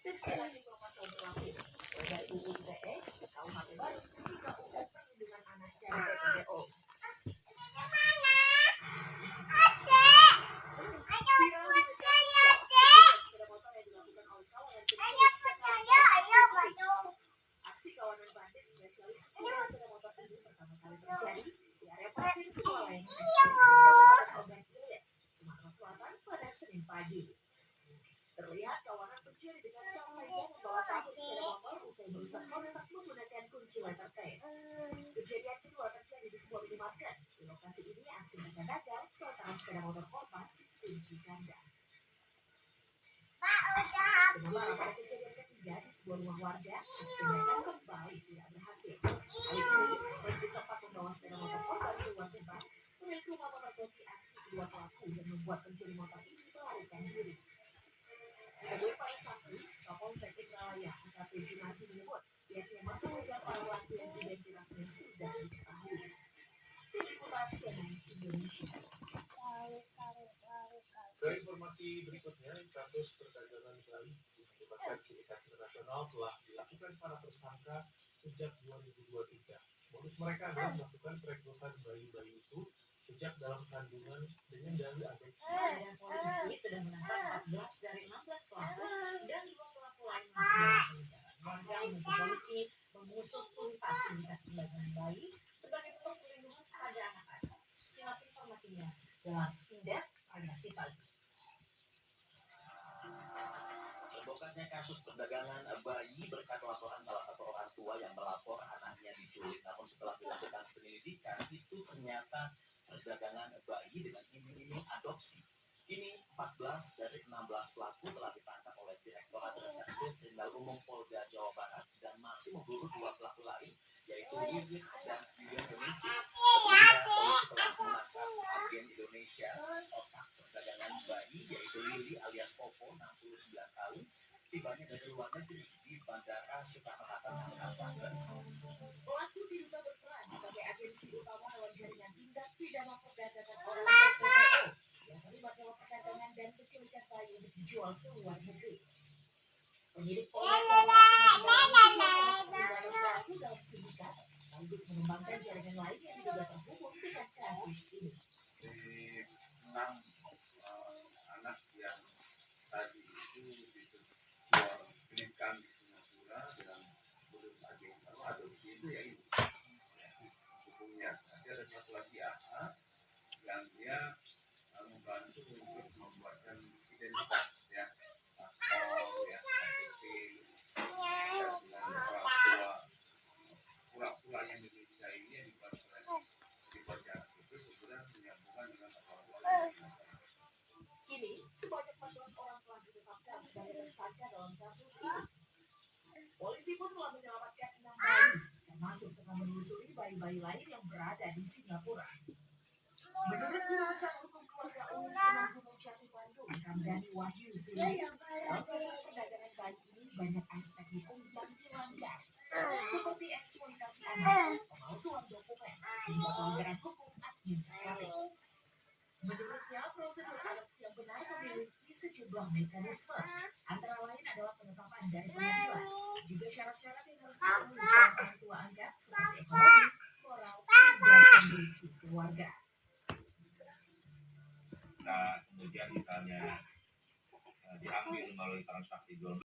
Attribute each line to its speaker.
Speaker 1: Teritorial pasal berlapis, dari UU ITE, KUHP baru, hingga UU Perlindungan Anak dan PPDO. Viral di media sosial, sepeda motor yang dilakukan oleh kawanan pencuri Jakarta. Aksi kawanan bandit spesialis pencuri sepeda motor ini pertama kali terjadi di area parkir sekolah yang ekstensi Kabupaten Ogan Ilir, Sumatera Selatan pada Senin pagi. Terlihat kawanan pencuri dengan sampainya membawa kabur sepeda motor usai merusak kontak menggunakan kunci letter T. Kejadian kedua terjadi di sebuah minimarket. Di lokasi ini aksi mendadak lantaran sepeda motor korban dikunci ganda. Sementara pada kejadian ketiga di sebuah rumah warga, aksi mereka kembali tidak berhasil. Kali ini, meski sempat membawa sepeda motor korban keluar gerbang, pemilik rumah memergoki aksi kedua pelaku dan membuat pencuri motor ini melarikan diri. Ditemui pada Sabtu, Kapolsek Indralaya AKP Junardi menyebut pihaknya masih mengejar para pelaku yang identitasnya sudah diketahui. Tim Liputan CNN Indonesia.
Speaker 2: Ke informasi berikutnya, kasus perdagangan bayi yang melibatkan Sindikat Internasional telah dilakukan para tersangka sejak 2023. Modus mereka adalah melakukan perekrutan bayi-bayi itu sejak dalam kandungan dengan dalih adopsi.
Speaker 1: Dan polisi sudah menangkap 14 dari 16 pelaku dan 2 pelaku lain masih dalam pengejaran. Warga menuntut polisi mengusut tuntas sindikat perdagangan bayi sebagai bentuk perlindungan pada anak-anak. Simak informasinya dalam Indef Variasi Pagi.
Speaker 3: Terbongkarnya kasus perdagangan bayi berkat laporan salah satu orang tua yang melapor anaknya diculik. Namun setelah dilakukan penyelidikan, itu ternyata perdagangan bayi dengan iming-iming adopsi. Kini 14 dari 16 pelaku telah ditangkap oleh Direktorat Reserse Kriminal Umum Polda Jawa Barat dan masih memburu 2 pelaku lain, yaitu Lilith dan Yulian Ningsih. Sebelumnya, polisi telah menangkap agen Indonesia otak perdagangan bayi, yaitu Lili alias Popo, 69 tahun, setibanya dari luar negeri di Bandara Soekarno-Hatta, Tangerang.
Speaker 1: Pelaku diduga berperan sebagai agensi utama dalam jaringan tindak pidana perdagangan orang PPDO yang terlibat dalam perdagangan dan penculikan bayi untuk dijual ke luar negeri. Penyidik Polda Jawa Barat mendalami pelaku dalam sindikat sekaligus mengembangkan jaringan lain yang diduga terhubung dengan kasus ini.
Speaker 2: Di 6 anak yang tadi itu dijual di Singapura dengan modus agen atau adopsi itu ya ini hukumnya. Nanti ada satu lagi AA yang dia membantu untuk membuatkan identitas ya, paspor ya, KTP ya, dengan pura-pura yang Indonesia ini yang dibuat itu kemudian menyambungkan dengan orang-orang lain.
Speaker 1: Kini, sebanyak 14 orang telah ditetapkan sebagai tersangka dalam kasus ini. Polisi pun telah menyelamatkan 6 bayi, termasuk tengah menelusuri bayi-bayi lain yang berada di Singapura. Menurut kuasa hukum keluarga UIN Sunan Gunung Jati Bandung, Ramdhani Wahyu Sili, dalam kasus perdagangan bayi ini banyak aspek hukum yang dilanggar, seperti eksploitasi anak, pemalsuan dokumen, hingga pelanggaran hukum administratif. Menurutnya, prosedur adopsi yang benar memiliki sejumlah mekanisme, antara lain adalah penetapan dari pengadilan, juga syarat-syarat yang harus dipenuhi oleh orang tua angkat seperti ekonomi, moral, hingga kondisi keluarga.
Speaker 2: Nah, kemudian misalnya diambil melalui transaksi jual